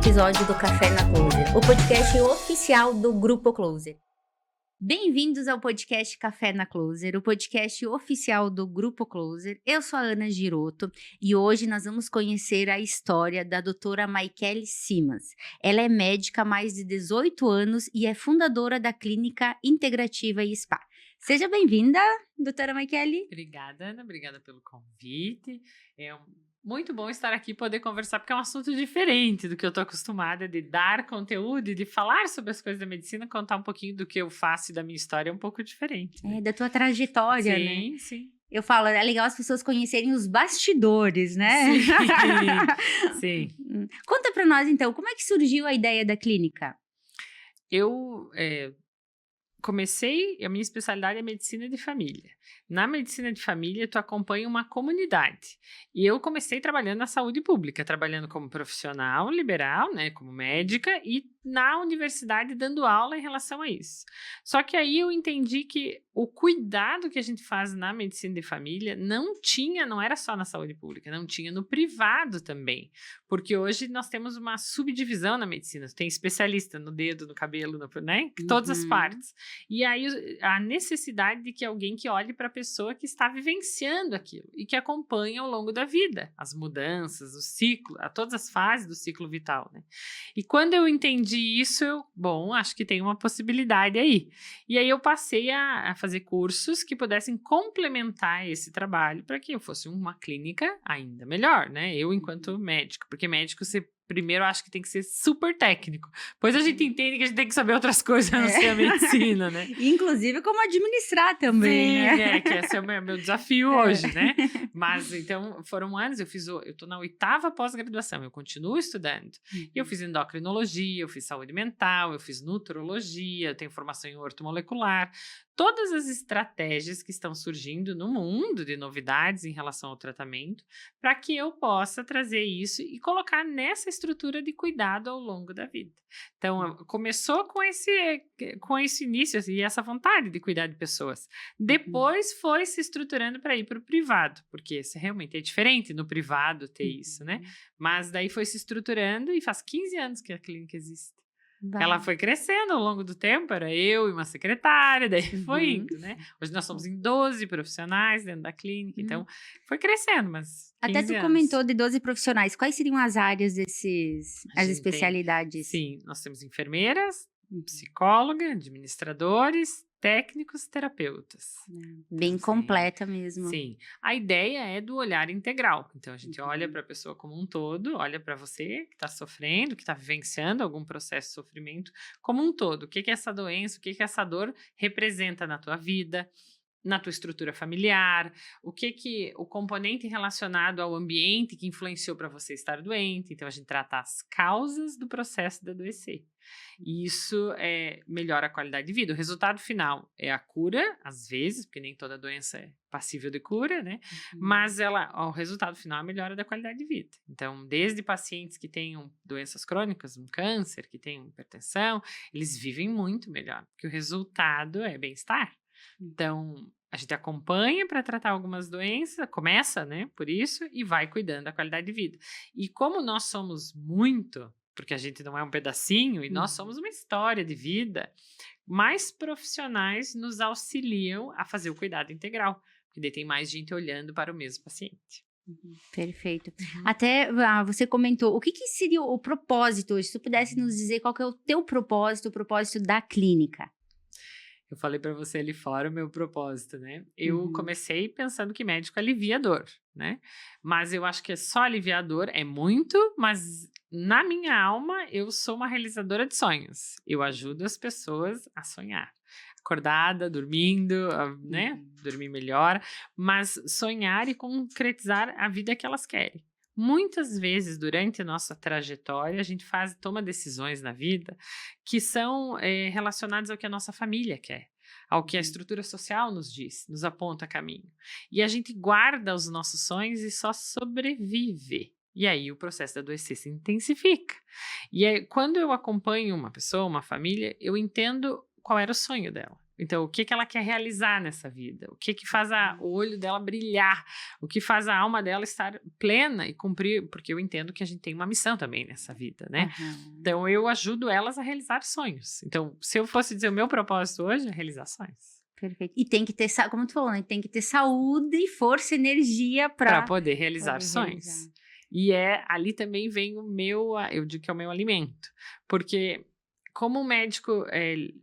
episódio do Café na Closer, o podcast oficial do Grupo Closer. Bem-vindos ao podcast Café na Closer, o podcast oficial do Grupo Closer. Eu sou a Ana Giroto e hoje nós vamos conhecer a história da doutora Maiquele Simas. Ela é médica há mais de 18 anos e é fundadora da Clínica Integrativa e Spa. Seja bem-vinda, doutora Maiquele. Obrigada, Ana. Obrigada pelo convite. Muito bom estar aqui e poder conversar, porque é um assunto diferente do que eu estou acostumada de dar conteúdo e de falar sobre as coisas da medicina, contar um pouquinho do que eu faço e da minha história é um pouco diferente. Né? Da tua trajetória, né? Sim, sim. Eu falo, é legal as pessoas conhecerem os bastidores, né? Sim. Conta pra nós, então, como é que surgiu a ideia da clínica? Eu comecei, a minha especialidade é medicina de família. Na medicina de família, tu acompanha uma comunidade. E eu comecei trabalhando na saúde pública, trabalhando como profissional liberal, né, como médica, e na universidade dando aula em relação a isso. Só que aí eu entendi que o cuidado que a gente faz na medicina de família não era só na saúde pública, não tinha no privado também. Porque hoje nós temos uma subdivisão na medicina. Tem especialista no dedo, no cabelo, né? Todas as partes. E aí a necessidade de que alguém que olhe para a pessoa que está vivenciando aquilo e que acompanha ao longo da vida as mudanças, o ciclo, todas as fases do ciclo vital, né? E quando eu entendi isso, acho que tem uma possibilidade aí. E aí eu passei a fazer cursos que pudessem complementar esse trabalho para que eu fosse uma clínica ainda melhor, né? Eu enquanto médico, porque médico você primeiro acho que tem que ser super técnico. Depois a gente entende que a gente tem que saber outras coisas a não ser a medicina, né? Inclusive como administrar também, sim, né? Que esse é o meu desafio hoje, né? Mas, então, foram anos, eu tô na 8ª pós-graduação, eu continuo estudando. Eu fiz endocrinologia, eu fiz saúde mental, eu fiz nutrologia, eu tenho formação em ortomolecular. Todas as estratégias que estão surgindo no mundo de novidades em relação ao tratamento, para que eu possa trazer isso e colocar nessa estrutura de cuidado ao longo da vida. Então, começou com esse início assim, e essa vontade de cuidar de pessoas. Depois foi se estruturando para ir para o privado, porque realmente é diferente no privado ter isso, né? Mas daí foi se estruturando e faz 15 anos que a clínica existe. Ela foi crescendo ao longo do tempo, era eu e uma secretária, daí foi indo, né? Hoje nós somos em 12 profissionais dentro da clínica, então foi crescendo, mas 15 Até tu comentou de 12 profissionais, quais seriam as áreas as especialidades? Sim, nós temos enfermeiras, psicóloga, administradores, técnicos, terapeutas. Bem completa mesmo. Sim. A ideia é do olhar integral. Então, a gente olha para a pessoa como um todo, olha para você que está sofrendo, que está vivenciando algum processo de sofrimento, como um todo. O que é essa doença, o que essa dor representa na tua vida, na tua estrutura familiar, o que o componente relacionado ao ambiente que influenciou para você estar doente. Então, a gente trata as causas do processo de adoecer. E isso melhora a qualidade de vida. O resultado final é a cura, às vezes, porque nem toda doença é passível de cura, né? Mas o resultado final é a melhora da qualidade de vida. Então, desde pacientes que tenham doenças crônicas, um câncer, que tenham hipertensão, eles vivem muito melhor, porque o resultado é bem-estar. Então, a gente acompanha para tratar algumas doenças, começa, né, por isso, e vai cuidando da qualidade de vida. E como nós somos muito, porque a gente não é um pedacinho, e nós somos uma história de vida, mais profissionais nos auxiliam a fazer o cuidado integral, porque daí tem mais gente olhando para o mesmo paciente. Perfeito. Até você comentou, o que seria o propósito hoje? Se tu pudesse nos dizer qual que é o teu propósito, o propósito da clínica. Eu falei para você ali fora o meu propósito, né? Eu comecei pensando que médico alivia a dor, né? Mas eu acho que só aliviar a dor é muito, mas na minha alma eu sou uma realizadora de sonhos. Eu ajudo as pessoas a sonhar. Acordada, dormindo, né? Dormir melhor, mas sonhar e concretizar a vida que elas querem. Muitas vezes, durante a nossa trajetória, a gente toma decisões na vida que são relacionadas ao que a nossa família quer, ao que a estrutura social nos diz, nos aponta caminho. E a gente guarda os nossos sonhos e só sobrevive. E aí o processo de adoecer se intensifica. E aí, quando eu acompanho uma pessoa, uma família, eu entendo qual era o sonho dela. Então, o que ela quer realizar nessa vida? O que faz o olho dela brilhar? O que faz a alma dela estar plena e cumprir? Porque eu entendo que a gente tem uma missão também nessa vida, né? Então, eu ajudo elas a realizar sonhos. Então, se eu fosse dizer o meu propósito hoje, é realizar sonhos. Perfeito. E tem que ter, como tu falou, né? Tem que ter saúde, força, energia para poder realizar sonhos. realizar. E ali também vem eu digo que é o meu alimento. Porque como o médico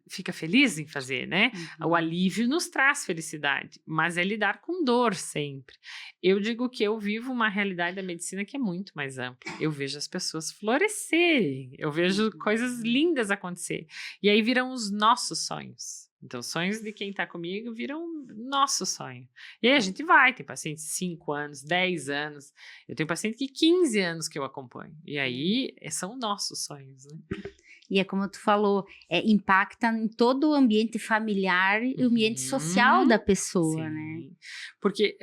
fica feliz em fazer, né? O alívio nos traz felicidade, mas é lidar com dor sempre. Eu digo que eu vivo uma realidade da medicina que é muito mais ampla. Eu vejo as pessoas florescerem, eu vejo coisas lindas acontecer. E aí viram os nossos sonhos. Então, sonhos de quem está comigo viram nosso sonho. E aí a gente tem paciente de 5 anos, 10 anos. Eu tenho paciente de 15 anos que eu acompanho. E aí são nossos sonhos, né? E é como tu falou, impacta em todo o ambiente familiar e o ambiente social da pessoa, né? Porque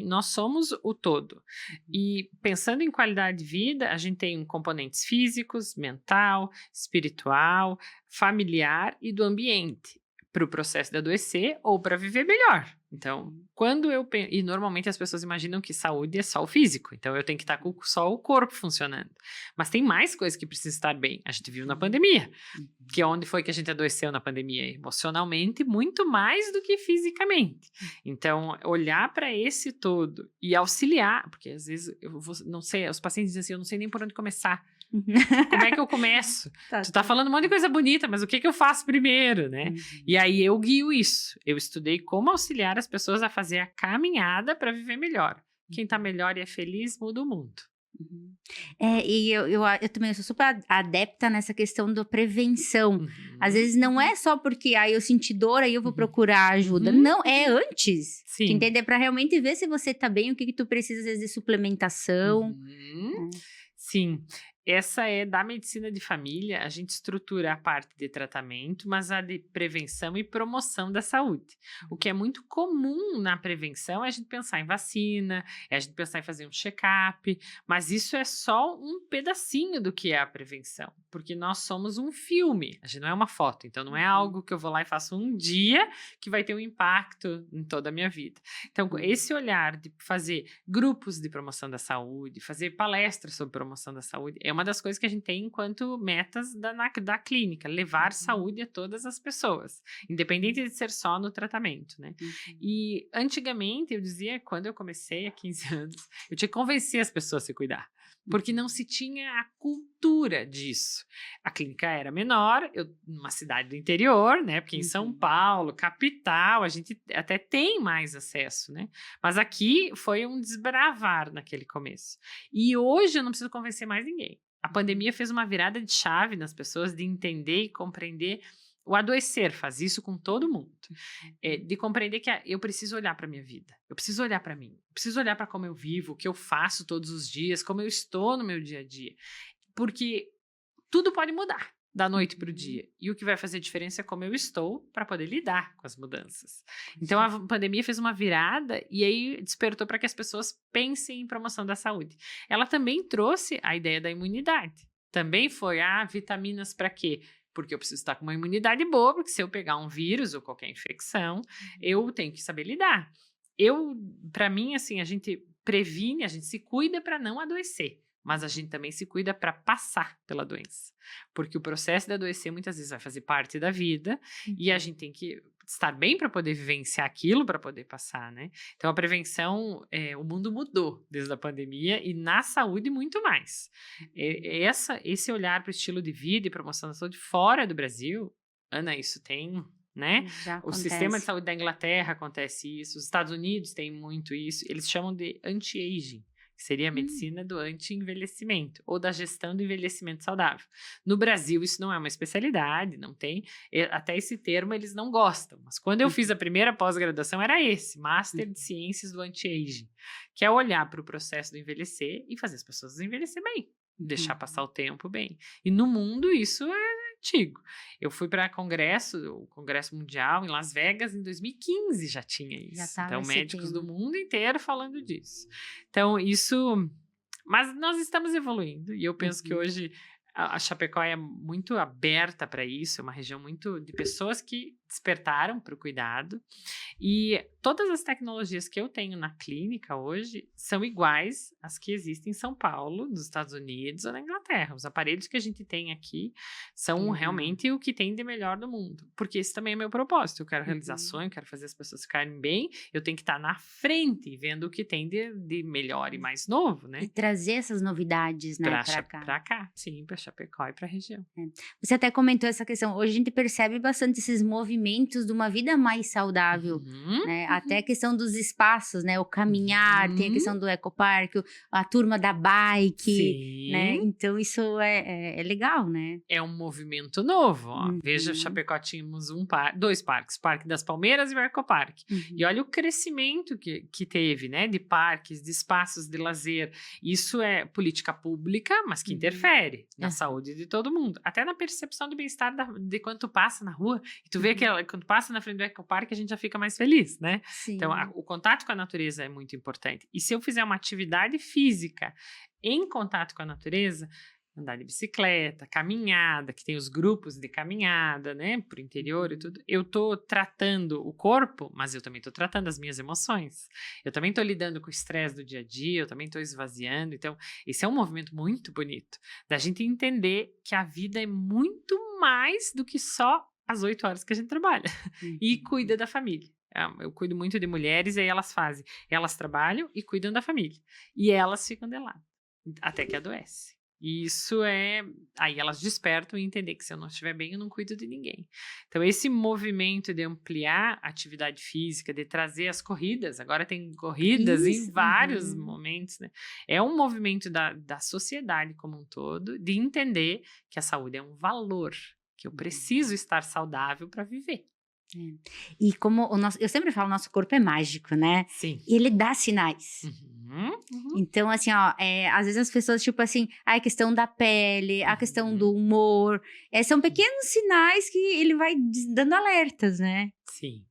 nós somos o todo. E pensando em qualidade de vida, a gente tem componentes físicos, mental, espiritual, familiar e do ambiente. Para o processo de adoecer ou para viver melhor. Então, quando eu penso... E normalmente as pessoas imaginam que saúde é só o físico. Então, eu tenho que estar com só o corpo funcionando. Mas tem mais coisas que precisam estar bem. A gente viu na pandemia. Que onde foi que a gente adoeceu na pandemia? Emocionalmente, muito mais do que fisicamente. Então, olhar para esse todo e auxiliar... Porque às vezes, não sei, os pacientes dizem assim, eu não sei nem por onde começar. Como é que eu começo? Tu tá falando um monte de coisa bonita, mas o que eu faço primeiro, né? E aí eu guio isso. Eu estudei como auxiliar as pessoas a fazer a caminhada para viver melhor. Quem tá melhor e é feliz, muda o mundo. E eu também sou super adepta nessa questão da prevenção. Às vezes não é só porque eu senti dor, aí eu vou procurar ajuda. Não, é antes. Sim. Entender? Para realmente ver se você tá bem, o que tu precisa, às vezes, de suplementação. Sim. Essa é da medicina de família, a gente estrutura a parte de tratamento, mas a de prevenção e promoção da saúde. O que é muito comum na prevenção é a gente pensar em vacina, é a gente pensar em fazer um check-up, mas isso é só um pedacinho do que é a prevenção, porque nós somos um filme, a gente não é uma foto, então não é algo que eu vou lá e faço um dia que vai ter um impacto em toda a minha vida. Então, esse olhar de fazer grupos de promoção da saúde, fazer palestras sobre promoção da saúde, é uma das coisas que a gente tem enquanto metas da clínica, levar saúde a todas as pessoas, independente de ser só no tratamento, né? E antigamente, eu dizia, quando eu comecei há 15 anos, eu tinha que convencer as pessoas a se cuidar, porque não se tinha a cultura disso. A clínica era menor, numa cidade do interior, né? Porque em São Paulo, capital, a gente até tem mais acesso, né? Mas aqui foi um desbravar naquele começo. E hoje eu não preciso convencer mais ninguém. A pandemia fez uma virada de chave nas pessoas de entender e compreender o adoecer, faz isso com todo mundo. De compreender que eu preciso olhar para a minha vida, eu preciso olhar para mim, eu preciso olhar para como eu vivo, o que eu faço todos os dias, como eu estou no meu dia a dia. Porque tudo pode mudar da noite para o dia. E o que vai fazer diferença é como eu estou para poder lidar com as mudanças. Então, a pandemia fez uma virada e aí despertou para que as pessoas pensem em promoção da saúde. Ela também trouxe a ideia da imunidade. Também foi, vitaminas para quê? Porque eu preciso estar com uma imunidade boa, porque se eu pegar um vírus ou qualquer infecção, eu tenho que saber lidar. Para mim, assim, a gente previne, a gente se cuida para não adoecer. Mas a gente também se cuida para passar pela doença. Porque o processo de adoecer muitas vezes vai fazer parte da vida e a gente tem que estar bem para poder vivenciar aquilo, para poder passar, né? Então, a prevenção, o mundo mudou desde a pandemia e na saúde muito mais. Esse olhar para o estilo de vida e promoção da saúde fora do Brasil, Ana, isso tem... Né? O sistema de saúde da Inglaterra acontece isso, os Estados Unidos têm muito isso, eles chamam de anti-aging. Que seria a medicina do anti-envelhecimento ou da gestão do envelhecimento saudável. No Brasil, isso não é uma especialidade, não tem. Até esse termo eles não gostam. Mas quando eu fiz a primeira pós-graduação, era esse, Master de Ciências do Anti-Aging, que é olhar para o processo do envelhecer e fazer as pessoas envelhecer bem, deixar passar o tempo bem. E no mundo, isso é antigo. Eu fui para o Congresso Mundial em Las Vegas em 2015 já tinha isso. Então, médicos do mundo inteiro falando disso. Então, isso... Mas nós estamos evoluindo e eu penso que hoje a Chapecó é muito aberta para isso, é uma região muito de pessoas que despertaram para o cuidado. E todas as tecnologias que eu tenho na clínica hoje são iguais às que existem em São Paulo, nos Estados Unidos ou na Inglaterra. Os aparelhos que a gente tem aqui são realmente o que tem de melhor do mundo. Porque esse também é meu propósito. Eu quero realizar sonho, quero fazer as pessoas ficarem bem. Eu tenho que estar na frente, vendo o que tem de melhor e mais novo, né? E trazer essas novidades, né, para cá. Para cá, sim, para Chapecó e para a região. Você até comentou essa questão. Hoje a gente percebe bastante esses movimentos de uma vida mais saudável, né? Até a questão dos espaços, né? O caminhar, tem a questão do ecoparque, a turma da bike, né? Então isso é legal, né? É um movimento novo, ó. Veja, Chapecó tínhamos dois parques, o Parque das Palmeiras e o Ecoparque. E olha o crescimento que teve, né? De parques, de espaços de lazer. Isso é política pública, mas que interfere na saúde de todo mundo. Até na percepção do bem-estar de quando tu passa na rua. E tu vê que quando passa na frente do Ecoparque, a gente já fica mais feliz, né? Sim. Então, o contato com a natureza é muito importante. E se eu fizer uma atividade física em contato com a natureza, andar de bicicleta, caminhada, que tem os grupos de caminhada, né, pro interior e tudo, eu tô tratando o corpo, mas eu também tô tratando as minhas emoções. Eu também tô lidando com o estresse do dia a dia, eu também tô esvaziando. Então, esse é um movimento muito bonito, da gente entender que a vida é muito mais do que só as 8 horas que a gente trabalha e cuida da família. Eu cuido muito de mulheres, e aí elas trabalham e cuidam da família. E elas ficam de lado, até que adoecem. E isso aí elas despertam e entender que se eu não estiver bem, eu não cuido de ninguém. Então, esse movimento de ampliar a atividade física, de trazer as corridas, agora tem corridas em vários momentos, né? É um movimento da sociedade como um todo, de entender que a saúde é um valor, que eu preciso estar saudável para viver. E como eu sempre falo, nosso corpo é mágico, né? Sim. E ele dá sinais. Então, assim, ó, às vezes as pessoas, tipo assim, a questão da pele, a questão do humor, são pequenos sinais que ele vai dando alertas, né? Sim.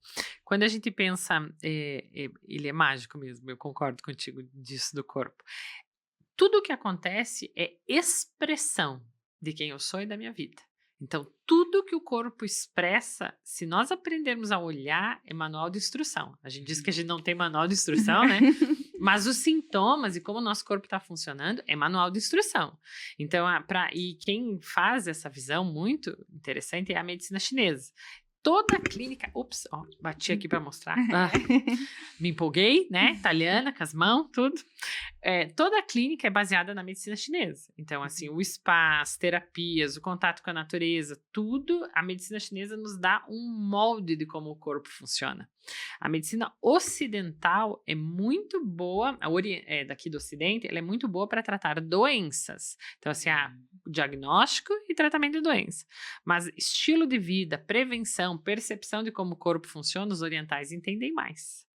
Quando a gente pensa, ele é mágico mesmo, eu concordo contigo disso do corpo. Tudo o que acontece é expressão de quem eu sou e da minha vida. Então, tudo que o corpo expressa, se nós aprendermos a olhar, é manual de instrução. A gente diz que a gente não tem manual de instrução, né? Mas os sintomas e como o nosso corpo está funcionando é manual de instrução. Então, e quem faz essa visão muito interessante é a medicina chinesa. Toda a clínica... Ups, ó, bati aqui para mostrar. Me empolguei, né? Italiana, com as mãos, tudo. Toda a clínica é baseada na medicina chinesa. Então, assim, o spa, as terapias, o contato com a natureza, tudo, a medicina chinesa nos dá um molde de como o corpo funciona. A medicina ocidental é muito boa, daqui do Ocidente, ela é muito boa para tratar doenças. Então, assim, diagnóstico e tratamento de doença. Mas estilo de vida, prevenção, percepção de como o corpo funciona, os orientais entendem mais.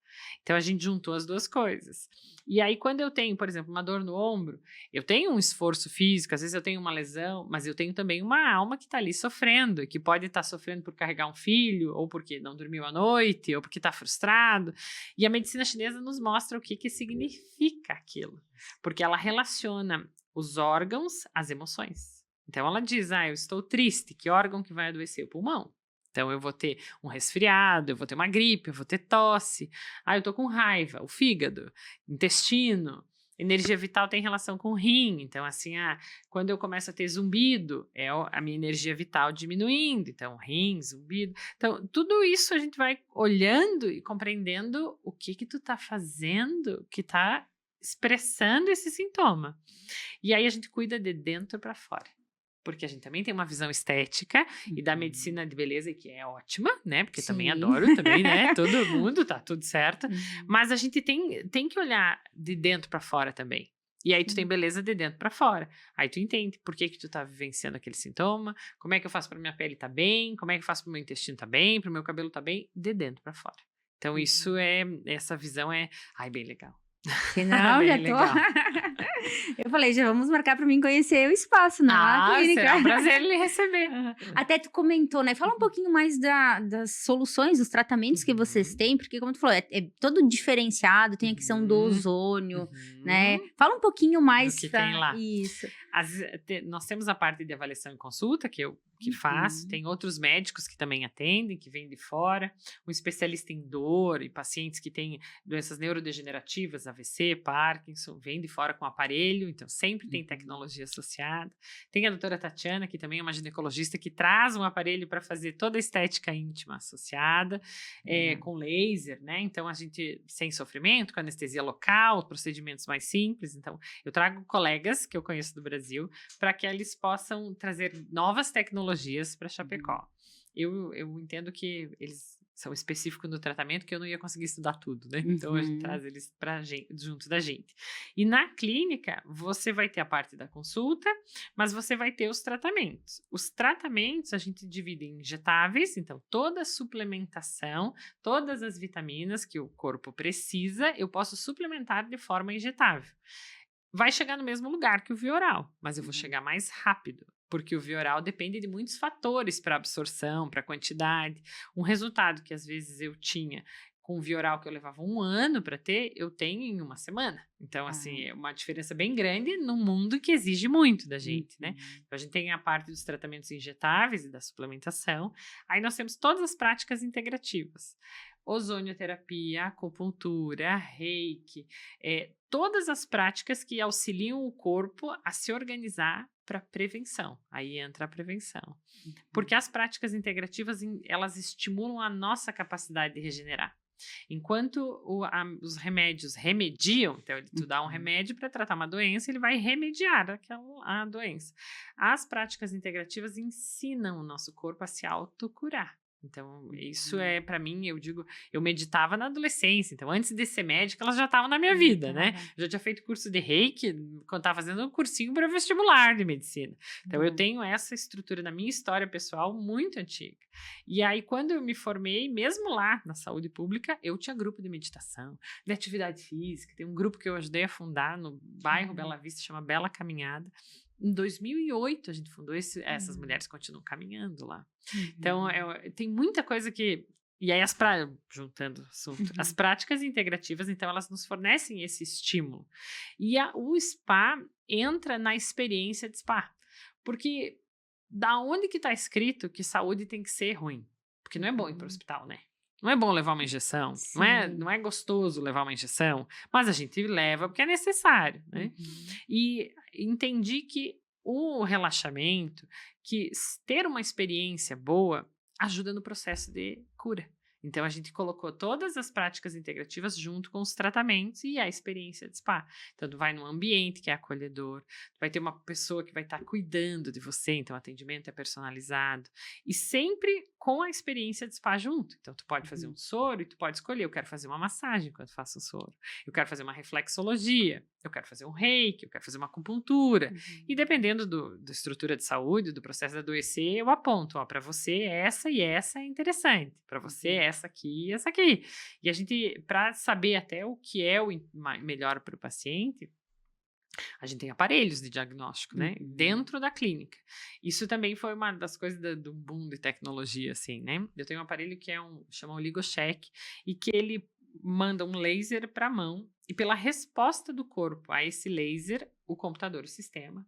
Então, a gente juntou as duas coisas. E aí, quando eu tenho, por exemplo, uma dor no ombro, eu tenho um esforço físico, às vezes eu tenho uma lesão, mas eu tenho também uma alma que está ali sofrendo, que pode estar sofrendo por carregar um filho, ou porque não dormiu à noite, ou porque está frustrado. E a medicina chinesa nos mostra o que significa aquilo, porque ela relaciona os órgãos às emoções. Então, ela diz, eu estou triste, que órgão que vai adoecer? O pulmão. Então, eu vou ter um resfriado, eu vou ter uma gripe, eu vou ter tosse. Eu tô com raiva, o fígado, intestino. Energia vital tem relação com o rim. Então, assim, quando eu começo a ter zumbido, é a minha energia vital diminuindo. Então, rim, zumbido. Então, tudo isso a gente vai olhando e compreendendo o que tu tá fazendo, que tá expressando esse sintoma. E aí, a gente cuida de dentro para fora. Porque a gente também tem uma visão estética e da medicina de beleza, que é ótima, né? Porque também adoro, também, né? Todo mundo, tá tudo certo. Mas a gente tem que olhar de dentro para fora também. E aí tu tem beleza de dentro para fora. Aí tu entende por que tu tá vivenciando aquele sintoma, como é que eu faço para minha pele tá bem, como é que eu faço para o meu intestino tá bem, para o meu cabelo tá bem, de dentro para fora. Então essa visão bem legal. Não, já tô. Eu falei, já vamos marcar para mim conhecer o espaço, não a clínica. Será um prazer lhe receber. Até tu comentou, né? Fala um pouquinho mais das soluções, dos tratamentos que vocês têm, porque como tu falou, é todo diferenciado, tem a questão do ozônio, né? Fala um pouquinho mais do que tem lá. Isso. Nós temos a parte de avaliação e consulta, que eu faço, tem outros médicos que também atendem, que vêm de fora, um especialista em dor e pacientes que têm doenças neurodegenerativas, AVC, Parkinson, vêm de fora com aparelho, então sempre tem tecnologia associada. Tem a doutora Tatiana, que também é uma ginecologista, que traz um aparelho para fazer toda a estética íntima associada, com laser, né? Então a gente, sem sofrimento, com anestesia local, procedimentos mais simples. Então eu trago colegas que eu conheço do Brasil para que eles possam trazer novas tecnologias para Chapecó. Eu entendo que eles são específicos no tratamento, que eu não ia conseguir estudar tudo, né? Então a gente traz eles junto da gente. E na clínica, você vai ter a parte da consulta, mas você vai ter os tratamentos. Os tratamentos a gente divide em injetáveis, então toda a suplementação, todas as vitaminas que o corpo precisa, eu posso suplementar de forma injetável. Vai chegar no mesmo lugar que o via oral, mas eu vou chegar mais rápido, porque o via oral depende de muitos fatores para absorção, para quantidade. Um resultado que às vezes eu tinha com o via oral que eu levava 1 ano para ter, eu tenho em 1 semana. Então, assim, é uma diferença bem grande num mundo que exige muito da gente, né? Então, a gente tem a parte dos tratamentos injetáveis e da suplementação. Aí nós temos todas as práticas integrativas. Ozonioterapia, acupuntura, reiki, todas as práticas que auxiliam o corpo a se organizar para prevenção. Aí entra a prevenção. Porque as práticas integrativas, elas estimulam a nossa capacidade de regenerar. Enquanto os remédios remediam, então tu dá um remédio para tratar uma doença, ele vai remediar a doença. As práticas integrativas ensinam o nosso corpo a se autocurar. Então, isso para mim, eu digo, eu meditava na adolescência, então antes de ser médica, elas já estavam na minha vida, né? Eu já tinha feito curso de Reiki, quando estava fazendo um cursinho para vestibular de medicina. Então, eu tenho essa estrutura na minha história pessoal muito antiga. E aí, quando eu me formei, mesmo lá na saúde pública, eu tinha grupo de meditação, de atividade física, tem um grupo que eu ajudei a fundar no bairro Bela Vista, chama Bela Caminhada. Em 2008 a gente fundou essas mulheres continuam caminhando lá. Então, tem muita coisa que... E aí, juntando o assunto, as práticas integrativas, então, elas nos fornecem esse estímulo. E o spa entra na experiência de spa. Porque da onde que está escrito que saúde tem que ser ruim? Porque não é bom ir para o hospital, né? Não é bom levar uma injeção, não é gostoso levar uma injeção, mas a gente leva porque é necessário, né? E entendi que o relaxamento, que ter uma experiência boa, ajuda no processo de cura. Então, a gente colocou todas as práticas integrativas junto com os tratamentos e a experiência de spa. Então, tu vai num ambiente que é acolhedor, tu vai ter uma pessoa que vai estar cuidando de você, então o atendimento é personalizado. E sempre com a experiência de spa junto. Então, tu pode fazer um soro e tu pode escolher, eu quero fazer uma massagem quando faço o soro, eu quero fazer uma reflexologia, eu quero fazer um reiki, eu quero fazer uma acupuntura. E dependendo da estrutura de saúde, do processo de adoecer, eu aponto, para você essa e essa é interessante, para você essa aqui e essa aqui. E a gente, para saber até o que é o melhor para o paciente, a gente tem aparelhos de diagnóstico, né? Dentro da clínica. Isso também foi uma das coisas do boom de tecnologia, assim, né? Eu tenho um aparelho que chama o LigoCheck, e que ele manda um laser para a mão, e pela resposta do corpo a esse laser, o computador, o sistema,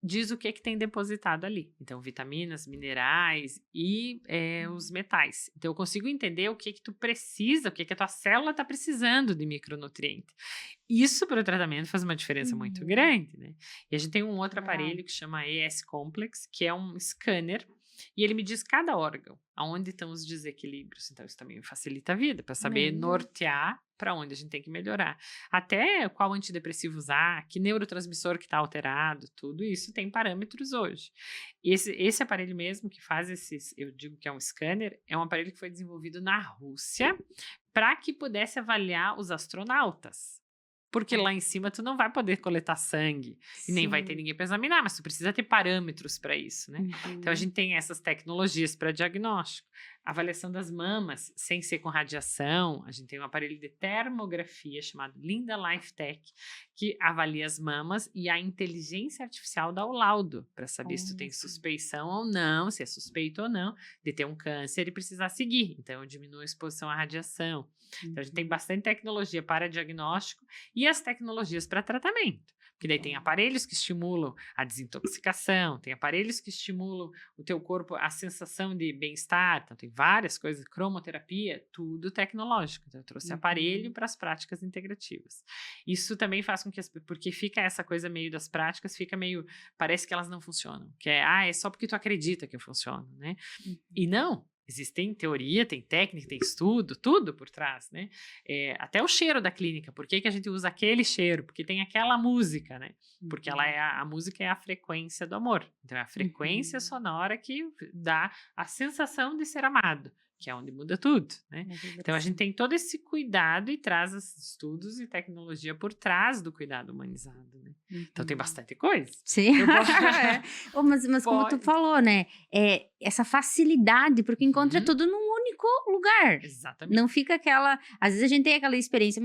diz o que tem depositado ali. Então, vitaminas, minerais e os metais. Então, eu consigo entender o que tu precisa, o que a tua célula está precisando de micronutriente. Isso para o tratamento faz uma diferença muito grande, né? E a gente tem um outro aparelho que chama ES Complex, que é um scanner, e ele me diz cada órgão, aonde estão os desequilíbrios. Então, isso também facilita a vida, para saber nortear para onde a gente tem que melhorar. Até qual antidepressivo usar, que neurotransmissor que está alterado, tudo isso tem parâmetros hoje. Esse aparelho mesmo que faz eu digo que é um scanner, é um aparelho que foi desenvolvido na Rússia para que pudesse avaliar os astronautas. Porque lá em cima tu não vai poder coletar sangue e nem vai ter ninguém para examinar, mas tu precisa ter parâmetros para isso, né? Então a gente tem essas tecnologias para diagnóstico. avaliação das mamas, sem ser com radiação. A gente tem um aparelho de termografia chamado Linda Life Tech, que avalia as mamas e a inteligência artificial dá o laudo para saber se tu tem suspeição ou não, se é suspeito ou não, de ter um câncer e precisar seguir. Então, eu diminuo a exposição à radiação. Então, a gente tem bastante tecnologia para diagnóstico e as tecnologias para tratamento. Porque daí tem aparelhos que estimulam a desintoxicação, tem aparelhos que estimulam o teu corpo, a sensação de bem-estar. Então, tem várias coisas, cromoterapia, tudo tecnológico. Então, eu trouxe aparelho para as práticas integrativas. Isso também faz com que, porque fica essa coisa meio das práticas, fica meio, parece que elas não funcionam. Que é só porque tu acredita que funciona, né? E não. Existem teoria, tem técnica, tem estudo, tudo por trás, né? Até o cheiro da clínica. Por que a gente usa aquele cheiro? Porque tem aquela música, né? Porque ela a música é a frequência do amor. Então, é a frequência sonora que dá a sensação de ser amado, que é onde muda tudo, né? Então, a gente tem todo esse cuidado e traz os estudos e tecnologia por trás do cuidado humanizado, né? Então, tem bastante coisa. Sim. Mas como tu falou, né? Essa facilidade, porque encontra tudo num único lugar. Exatamente. Não fica aquela... Às vezes a gente tem aquela experiência,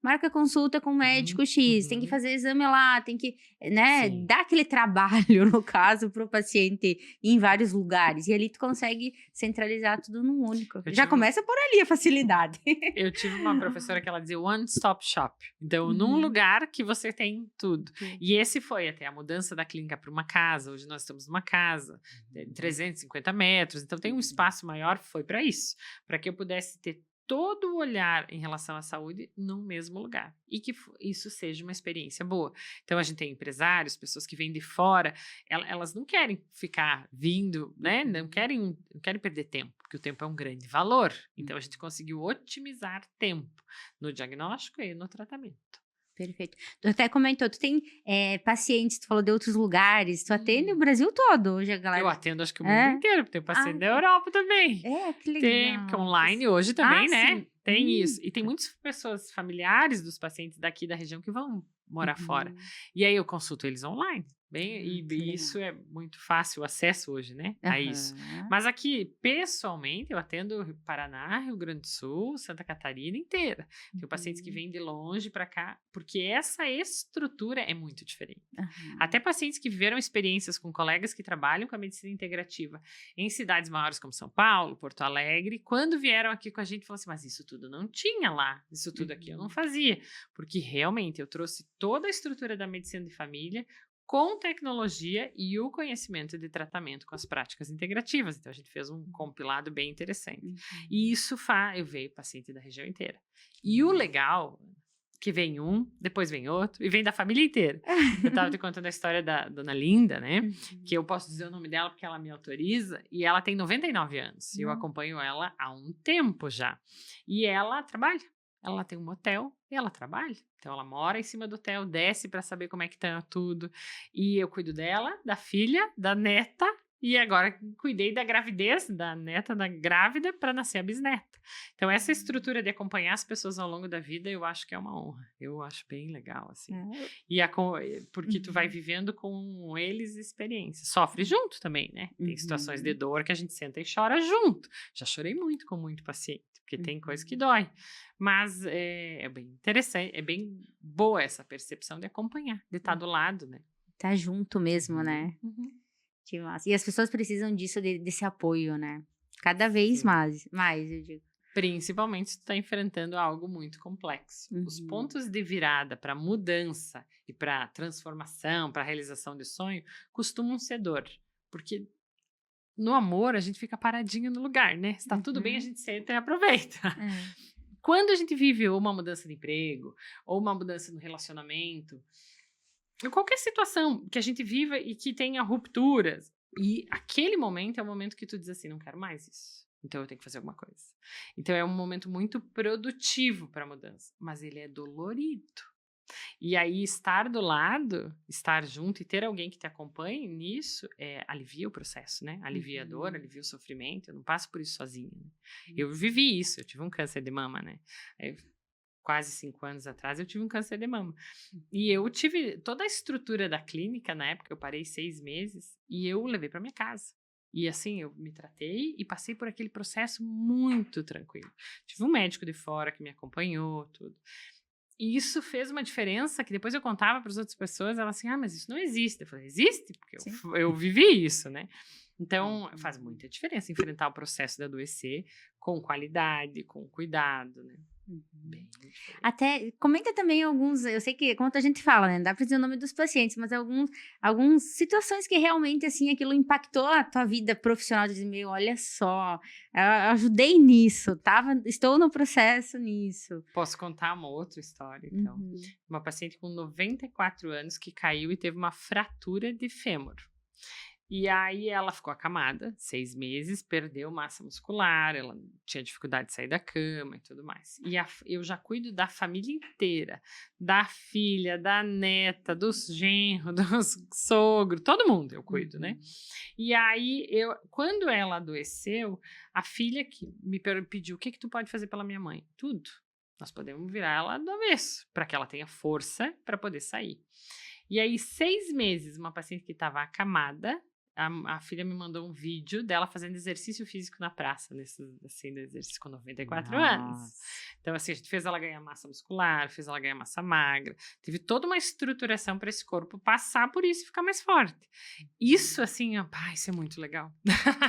marca consulta com o médico X, tem que fazer exame lá, tem que, né? Dar aquele trabalho, no caso, para o paciente ir em vários lugares. E ali tu consegue centralizar tudo num único. Começa por ali a facilidade. Eu tive uma professora que ela dizia one stop shop. Então, num lugar que você tem tudo. E esse foi até a mudança da clínica para uma casa. Hoje nós estamos numa casa de 350 metros. Então, tem um espaço maior, foi para isso. Para que eu pudesse ter todo o olhar em relação à saúde no mesmo lugar. E que isso seja uma experiência boa. Então, a gente tem empresários, pessoas que vêm de fora, elas não querem ficar vindo, né? Não querem perder tempo, porque o tempo é um grande valor. Então, a gente conseguiu otimizar tempo no diagnóstico e no tratamento. Perfeito. Tu até comentou, tu tem pacientes, tu falou de outros lugares, tu atende o Brasil todo hoje, a galera. Eu atendo acho que o mundo inteiro, porque tem paciente da Europa também. Que legal. Tem, porque online hoje também, né? Sim. Tem isso. E tem muitas pessoas familiares dos pacientes daqui da região que vão morar fora. E aí eu consulto eles online. E isso é muito fácil, o acesso hoje, né? A isso. Mas aqui, pessoalmente, eu atendo Paraná, Rio Grande do Sul, Santa Catarina inteira. Tenho pacientes que vêm de longe para cá, porque essa estrutura é muito diferente. Até pacientes que viveram experiências com colegas que trabalham com a medicina integrativa em cidades maiores como São Paulo, Porto Alegre, quando vieram aqui com a gente, falaram assim, mas isso tudo não tinha lá, isso tudo aqui eu não fazia. Porque realmente eu trouxe toda a estrutura da medicina de família com tecnologia e o conhecimento de tratamento com as práticas integrativas. Então, a gente fez um compilado bem interessante. E isso eu vejo paciente da região inteira. E o legal, que vem um, depois vem outro, e vem da família inteira. Eu estava te contando a história da dona Linda, né? Que eu posso dizer o nome dela porque ela me autoriza, e ela tem 99 anos. E eu acompanho ela há um tempo já. E ela trabalha. Ela tem um motel e ela trabalha. Então, ela mora em cima do hotel, desce para saber como é que tá tudo. E eu cuido dela, da filha, da neta. E agora cuidei da gravidez da neta, da grávida, para nascer a bisneta. Então, essa estrutura de acompanhar as pessoas ao longo da vida, eu acho que é uma honra. Eu acho bem legal, assim. Porque tu vai vivendo com eles experiências. Sofre junto também, né? Tem situações de dor que a gente senta e chora junto. Já chorei muito com muito paciente, porque tem coisa que dói. Mas é bem interessante, é bem boa essa percepção de acompanhar, de estar do lado, né? Tá junto mesmo, né? Que massa. E as pessoas precisam disso, desse apoio, né? Cada vez mais, eu digo. Principalmente se tu tá enfrentando algo muito complexo. Os pontos de virada para mudança e para transformação, para realização de sonho, costumam ser dor. Porque no amor a gente fica paradinho no lugar, né? Se tá tudo bem, a gente senta e aproveita. Quando a gente vive uma mudança de emprego, ou uma mudança no relacionamento, qualquer situação que a gente viva e que tenha rupturas, e aquele momento é o momento que tu diz assim, não quero mais isso, então eu tenho que fazer alguma coisa. Então é um momento muito produtivo para a mudança, mas ele é dolorido. E aí estar do lado, estar junto e ter alguém que te acompanhe nisso, alivia o processo, né? Alivia a dor, alivia o sofrimento. Eu não passo por isso sozinha, né? Eu vivi isso, eu tive um câncer de mama, né? Quase 5 anos atrás, eu tive um câncer de mama. E eu tive toda a estrutura da clínica, na época, eu parei 6 meses, e eu levei para minha casa. E assim, eu me tratei e passei por aquele processo muito tranquilo. Tive um médico de fora que me acompanhou, tudo. E isso fez uma diferença que depois eu contava para as outras pessoas, elas assim, mas isso não existe. Eu falei, existe, porque eu vivi isso, né? Então, faz muita diferença enfrentar o processo de adoecer com qualidade, com cuidado, né? Bem diferente. Até, comenta também alguns, eu sei que, como a gente fala, né, não dá pra dizer o nome dos pacientes, mas algumas situações que realmente, assim, aquilo impactou a tua vida profissional, de dizer, meu, olha só, eu ajudei nisso, estou no processo nisso. Posso contar uma outra história, então. Uma paciente com 94 anos que caiu e teve uma fratura de fêmur. E aí ela ficou acamada, 6 meses, perdeu massa muscular, ela tinha dificuldade de sair da cama e tudo mais. E eu já cuido da família inteira, da filha, da neta, dos genros, dos sogros, todo mundo eu cuido, né? E aí, quando ela adoeceu, a filha que me pediu, o que tu pode fazer pela minha mãe? Tudo. Nós podemos virar ela do avesso, para que ela tenha força para poder sair. E aí, 6 meses, uma paciente que estava acamada, a filha me mandou um vídeo dela fazendo exercício físico na praça, assim, do exercício com 94 anos. Então, assim, a gente fez ela ganhar massa muscular, fez ela ganhar massa magra, teve toda uma estruturação para esse corpo passar por isso e ficar mais forte. Isso, assim, isso é muito legal.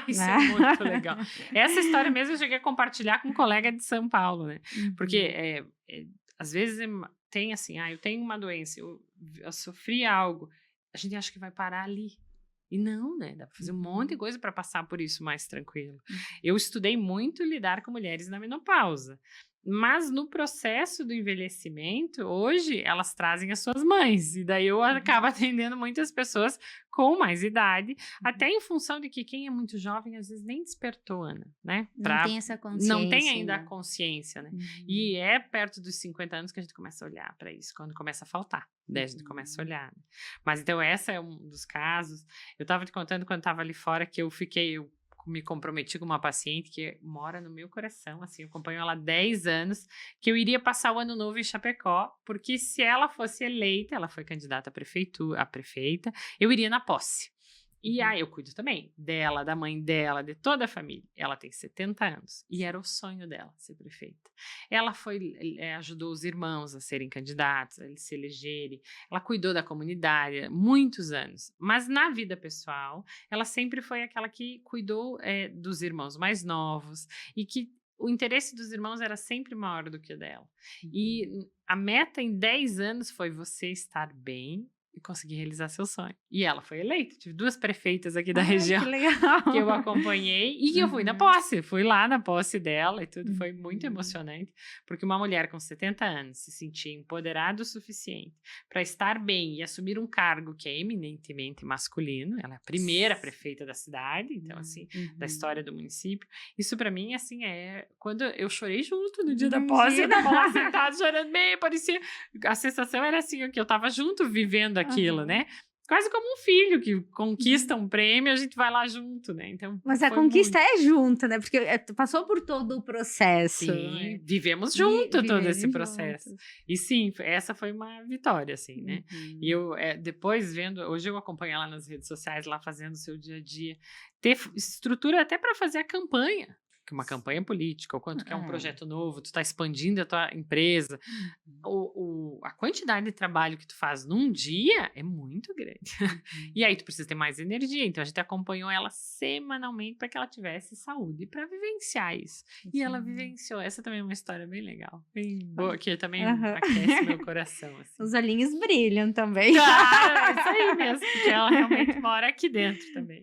Isso é muito legal. Essa história mesmo eu cheguei a compartilhar com um colega de São Paulo, né? Porque, às vezes, tem assim, eu tenho uma doença, eu sofri algo, a gente acha que vai parar ali. E não, né? Dá para fazer um monte de coisa para passar por isso mais tranquilo. Eu estudei muito lidar com mulheres na menopausa. Mas no processo do envelhecimento, hoje, elas trazem as suas mães. E daí eu acabo atendendo muitas pessoas com mais idade, até em função de que quem é muito jovem, às vezes, nem despertou, Ana, né? Não tem essa consciência. Não tem ainda a consciência, né? E é perto dos 50 anos que a gente começa a olhar para isso, quando começa a faltar. Daí a gente começa a olhar. Né? Mas então, essa é um dos casos. Eu estava te contando quando estava ali fora que eu me comprometi com uma paciente que mora no meu coração, assim, eu acompanho ela há 10 anos, que eu iria passar o ano novo em Chapecó, porque se ela fosse eleita, ela foi candidata a prefeita, eu iria na posse. E aí eu cuido também dela, da mãe dela, de toda a família. Ela tem 70 anos e era o sonho dela ser prefeita. Ela ajudou os irmãos a serem candidatos, a eles se elegerem. Ela cuidou da comunidade muitos anos. Mas na vida pessoal, ela sempre foi aquela que cuidou dos irmãos mais novos e que o interesse dos irmãos era sempre maior do que o dela. E a meta em 10 anos foi você estar bem e conseguir realizar seu sonho. E ela foi eleita. Tive 2 prefeitas aqui da região que eu acompanhei e que eu fui na posse. Fui lá na posse dela e tudo. Foi muito emocionante, porque uma mulher com 70 anos se sentir empoderada o suficiente para estar bem e assumir um cargo que é eminentemente masculino. Ela é a primeira prefeita da cidade, então, assim, da história do município. Isso para mim, assim, quando eu chorei junto no dia da posse, eu tava lá sentada chorando bem, parecia... A sensação era assim, que eu tava junto vivendo aquilo, né? Quase como um filho que conquista um prêmio, a gente vai lá junto, né? Então, mas a conquista é junto, né? Porque passou por todo o processo. Sim, né? Vivemos junto todo esse processo. E sim, essa foi uma vitória, assim, né? E eu, depois vendo, hoje eu acompanho ela nas redes sociais, lá fazendo o seu dia a dia, ter estrutura até para fazer a campanha. Uma campanha política, ou quanto que é um projeto novo, tu está expandindo a tua empresa, a quantidade de trabalho que tu faz num dia é muito grande. E aí tu precisa ter mais energia, então a gente acompanhou ela semanalmente para que ela tivesse saúde para vivenciar isso. E ela vivenciou. Essa também é uma história bem legal, bem boa, que também aquece meu coração. Assim. Os olhinhos brilham também. Claro, é isso aí mesmo, porque ela realmente mora aqui dentro também.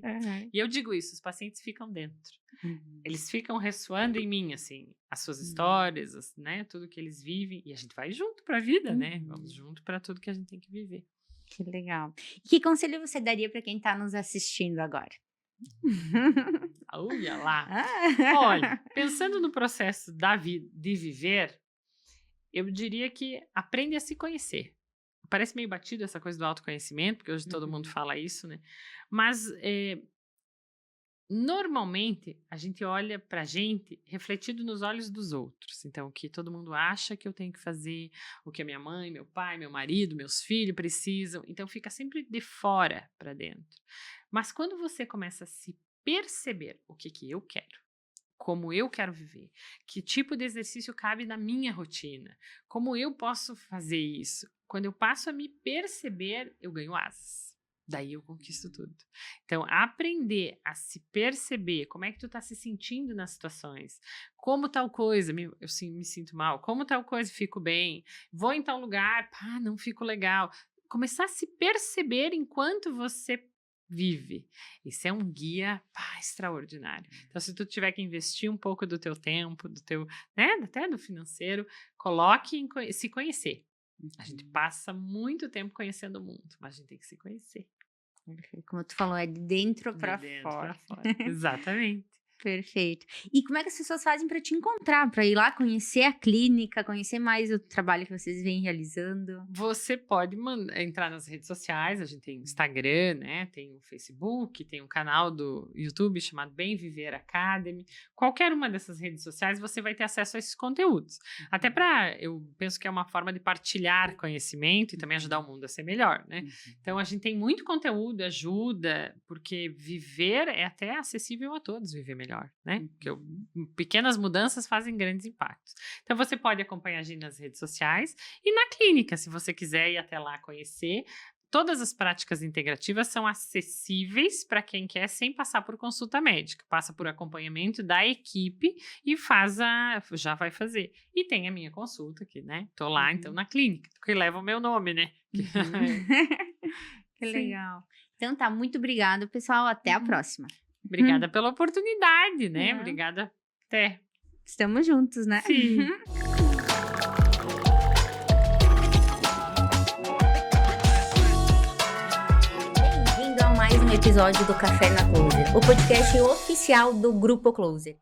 E eu digo isso, os pacientes ficam dentro. Eles ficam ressoando em mim, assim, as suas histórias, né, tudo que eles vivem, e a gente vai junto pra vida, né, vamos junto pra tudo que a gente tem que viver. Que legal. E que conselho você daria pra quem tá nos assistindo agora? Olha lá! Olha, pensando no processo de viver, eu diria que aprende a se conhecer. Parece meio batido essa coisa do autoconhecimento, porque hoje todo mundo fala isso, né, mas... Normalmente, a gente olha pra gente refletido nos olhos dos outros. Então, o que todo mundo acha que eu tenho que fazer, o que a minha mãe, meu pai, meu marido, meus filhos precisam. Então, fica sempre de fora para dentro. Mas quando você começa a se perceber o que eu quero, como eu quero viver, que tipo de exercício cabe na minha rotina, como eu posso fazer isso. Quando eu passo a me perceber, eu ganho asas. Daí eu conquisto tudo. Então, aprender a se perceber, como é que tu tá se sentindo nas situações, como tal coisa, eu me sinto mal, como tal coisa, fico bem, vou em tal lugar, pá, não fico legal. Começar a se perceber enquanto você vive. Isso é um guia, pá, extraordinário. Então, se tu tiver que investir um pouco do teu tempo, do teu, né, até do financeiro, coloque em se conhecer. A gente passa muito tempo conhecendo o mundo, mas a gente tem que se conhecer. Como tu falou, é de dentro para fora. Exatamente. Perfeito. E como é que as pessoas fazem para te encontrar, para ir lá conhecer a clínica, conhecer mais o trabalho que vocês vêm realizando? Você pode entrar nas redes sociais, a gente tem Instagram, né? Tem o Facebook, tem um canal do YouTube chamado Bem Viver Academy. Qualquer uma dessas redes sociais você vai ter acesso a esses conteúdos. Até eu penso que é uma forma de partilhar conhecimento e também ajudar o mundo a ser melhor, né? Então a gente tem muito conteúdo, ajuda, porque viver é até acessível a todos, viver melhor. Né? Porque pequenas mudanças fazem grandes impactos. Então você pode acompanhar a gente nas redes sociais e na clínica, se você quiser ir até lá conhecer. Todas as práticas integrativas são acessíveis para quem quer sem passar por consulta médica. Passa por acompanhamento da equipe e já vai fazer. E tem a minha consulta aqui, né? Tô lá, então, na clínica, que leva o meu nome, né? Que legal. Então tá, muito obrigada, pessoal. Até a próxima. Obrigada pela oportunidade, né? Obrigada. Até. Estamos juntos, né? Sim. Bem-vindo a mais um episódio do Café na Closer, o podcast oficial do Grupo Closer.